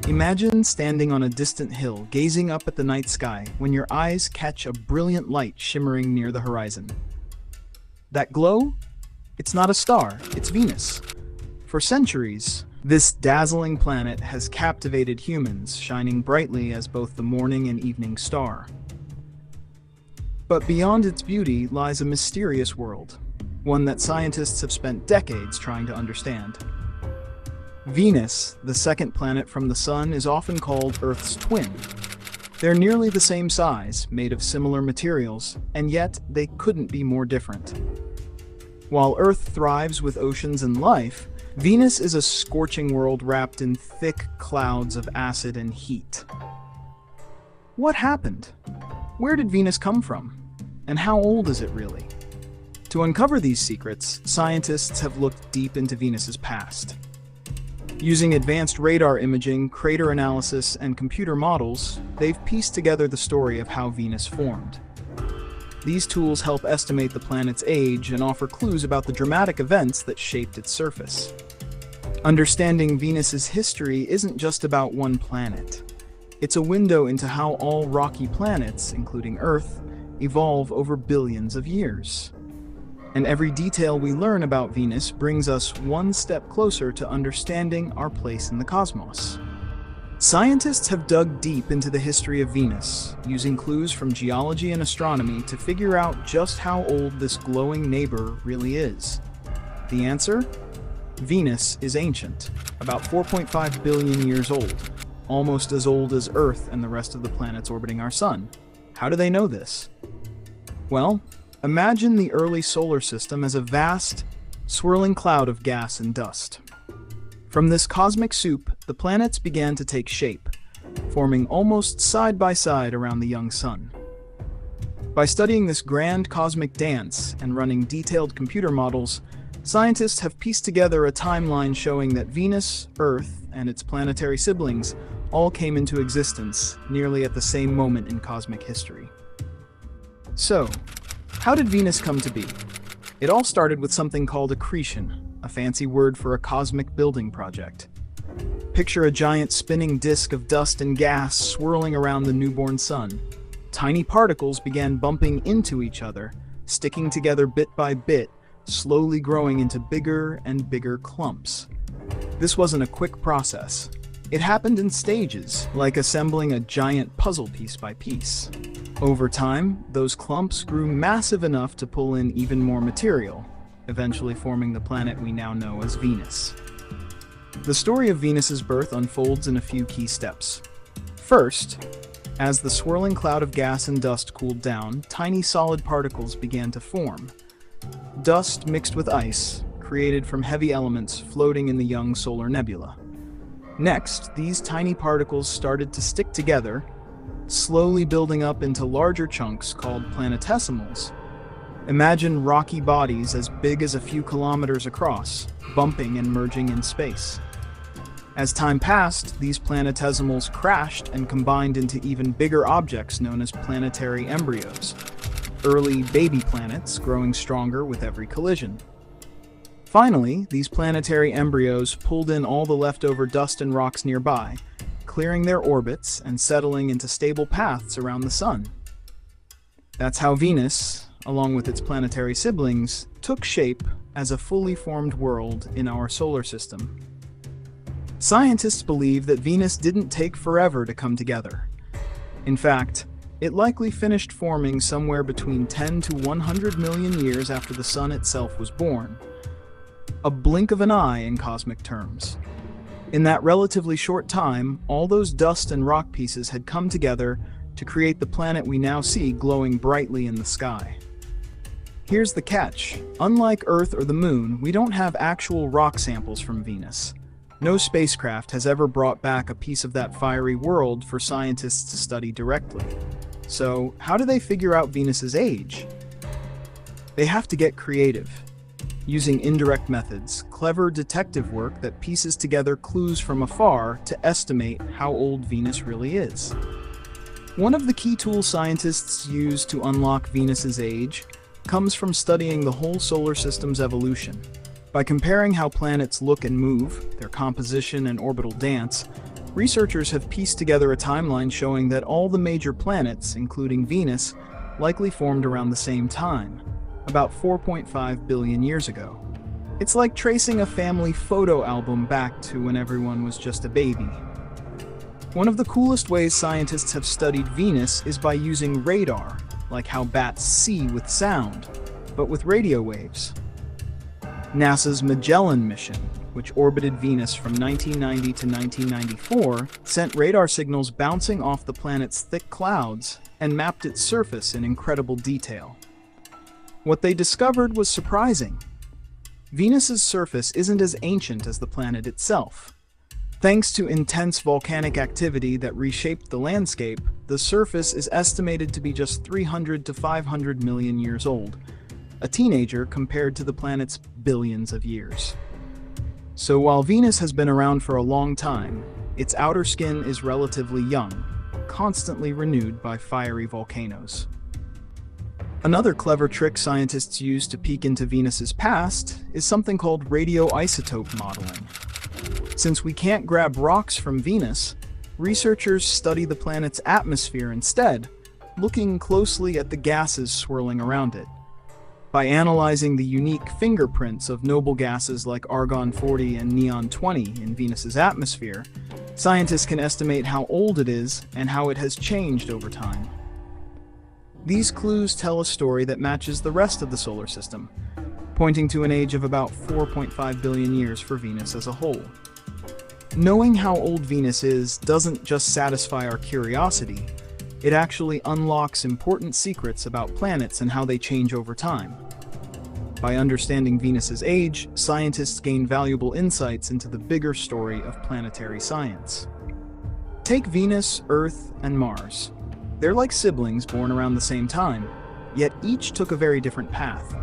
Imagine standing on a distant hill, gazing up at the night sky, when your eyes catch a brilliant light shimmering near the horizon. That glow? It's not a star, it's Venus. For centuries, this dazzling planet has captivated humans, shining brightly as both the morning and evening star. But beyond its beauty lies a mysterious world, one that scientists have spent decades trying to understand. Venus, the second planet from the Sun, is often called Earth's twin. They're nearly the same size, made of similar materials, and yet they couldn't be more different. While Earth thrives with oceans and life, Venus is a scorching world wrapped in thick clouds of acid and heat. What happened? Where did Venus come from? And how old is it really? To uncover these secrets, scientists have looked deep into Venus's past. Using advanced radar imaging, crater analysis, and computer models, they've pieced together the story of how Venus formed. These tools help estimate the planet's age and offer clues about the dramatic events that shaped its surface. Understanding Venus's history isn't just about one planet. It's a window into how all rocky planets, including Earth, evolve over billions of years. And every detail we learn about Venus brings us one step closer to understanding our place in the cosmos. Scientists have dug deep into the history of Venus, using clues from geology and astronomy to figure out just how old this glowing neighbor really is. The answer? Venus is ancient, about 4.5 billion years old, almost as old as Earth and the rest of the planets orbiting our Sun. How do they know this? Well, imagine the early solar system as a vast, swirling cloud of gas and dust. From this cosmic soup, the planets began to take shape, forming almost side by side around the young sun. By studying this grand cosmic dance and running detailed computer models, scientists have pieced together a timeline showing that Venus, Earth, and its planetary siblings all came into existence nearly at the same moment in cosmic history. So, how did Venus come to be? It all started with something called accretion, a fancy word for a cosmic building project. Picture a giant spinning disk of dust and gas swirling around the newborn sun. Tiny particles began bumping into each other, sticking together bit by bit, slowly growing into bigger and bigger clumps. This wasn't a quick process. It happened in stages, like assembling a giant puzzle piece by piece. Over time, those clumps grew massive enough to pull in even more material, eventually forming the planet we now know as Venus. The story of Venus's birth unfolds in a few key steps. First, as the swirling cloud of gas and dust cooled down, tiny solid particles began to form. Dust mixed with ice, created from heavy elements floating in the young solar nebula. Next, these tiny particles started to stick together, slowly building up into larger chunks called planetesimals. Imagine rocky bodies as big as a few kilometers across, bumping and merging in space. As time passed, these planetesimals crashed and combined into even bigger objects known as planetary embryos, early baby planets growing stronger with every collision. Finally, these planetary embryos pulled in all the leftover dust and rocks nearby, clearing their orbits and settling into stable paths around the sun. That's how Venus, along with its planetary siblings, took shape as a fully formed world in our solar system. Scientists believe that Venus didn't take forever to come together. In fact, it likely finished forming somewhere between 10 to 100 million years after the Sun itself was born. A blink of an eye in cosmic terms. In that relatively short time, all those dust and rock pieces had come together to create the planet we now see glowing brightly in the sky. Here's the catch. Unlike Earth or the Moon, we don't have actual rock samples from Venus. No spacecraft has ever brought back a piece of that fiery world for scientists to study directly. So, how do they figure out Venus's age? They have to get creative. Using indirect methods, clever detective work that pieces together clues from afar to estimate how old Venus really is. One of the key tools scientists use to unlock Venus's age comes from studying the whole solar system's evolution. By comparing how planets look and move, their composition and orbital dance, Researchers have pieced together a timeline showing that all the major planets, including Venus, likely formed around the same time, about 4.5 billion years ago. It's like tracing a family photo album back to when everyone was just a baby. One of the coolest ways scientists have studied Venus is by using radar, like how bats see with sound, but with radio waves. NASA's Magellan mission, which orbited Venus from 1990 to 1994, sent radar signals bouncing off the planet's thick clouds and mapped its surface in incredible detail. What they discovered was surprising. Venus's surface isn't as ancient as the planet itself. Thanks to intense volcanic activity that reshaped the landscape, the surface is estimated to be just 300 to 500 million years old, a teenager compared to the planet's billions of years. So while Venus has been around for a long time, its outer skin is relatively young, constantly renewed by fiery volcanoes. Another clever trick scientists use to peek into Venus's past is something called radioisotope modeling. Since we can't grab rocks from Venus, researchers study the planet's atmosphere instead, looking closely at the gases swirling around it. By analyzing the unique fingerprints of noble gases like argon-40 and neon-20 in Venus's atmosphere, scientists can estimate how old it is and how it has changed over time. These clues tell a story that matches the rest of the solar system, pointing to an age of about 4.5 billion years for Venus as a whole. Knowing how old Venus is doesn't just satisfy our curiosity, it actually unlocks important secrets about planets and how they change over time. By understanding Venus's age, scientists gain valuable insights into the bigger story of planetary science. Take Venus, Earth, and Mars. They're like siblings born around the same time, yet each took a very different path.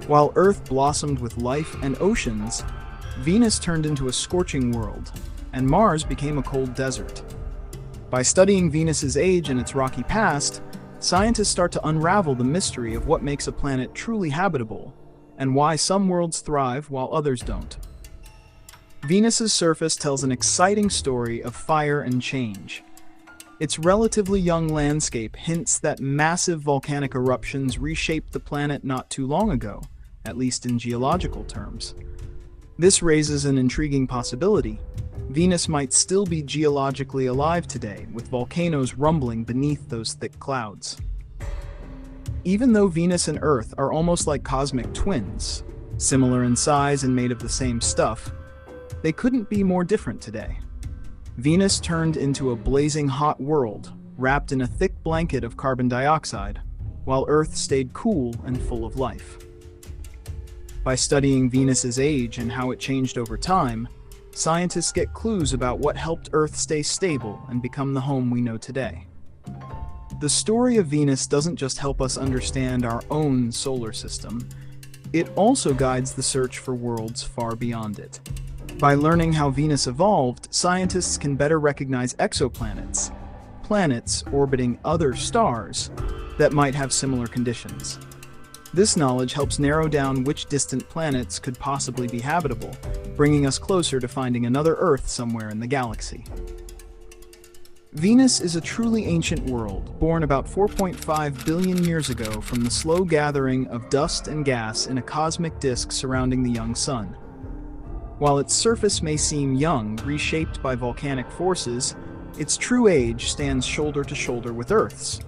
While Earth blossomed with life and oceans, Venus turned into a scorching world, and Mars became a cold desert. By studying Venus's age and its rocky past, scientists start to unravel the mystery of what makes a planet truly habitable, and why some worlds thrive while others don't. Venus's surface tells an exciting story of fire and change. Its relatively young landscape hints that massive volcanic eruptions reshaped the planet not too long ago, at least in geological terms. This raises an intriguing possibility. Venus might still be geologically alive today, with volcanoes rumbling beneath those thick clouds. Even though Venus and Earth are almost like cosmic twins, similar in size and made of the same stuff, they couldn't be more different today. Venus turned into a blazing hot world, wrapped in a thick blanket of carbon dioxide, while Earth stayed cool and full of life. By studying Venus's age and how it changed over time, scientists get clues about what helped Earth stay stable and become the home we know today. The story of Venus doesn't just help us understand our own solar system, it also guides the search for worlds far beyond it. By learning how Venus evolved, scientists can better recognize exoplanets, planets orbiting other stars that might have similar conditions. This knowledge helps narrow down which distant planets could possibly be habitable, bringing us closer to finding another Earth somewhere in the galaxy. Venus is a truly ancient world, born about 4.5 billion years ago from the slow gathering of dust and gas in a cosmic disk surrounding the young Sun. While its surface may seem young, reshaped by volcanic forces, its true age stands shoulder to shoulder with Earth's.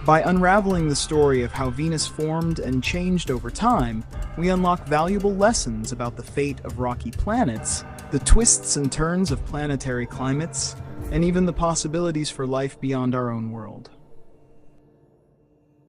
By unraveling the story of how Venus formed and changed over time, we unlock valuable lessons about the fate of rocky planets, the twists and turns of planetary climates, and even the possibilities for life beyond our own world.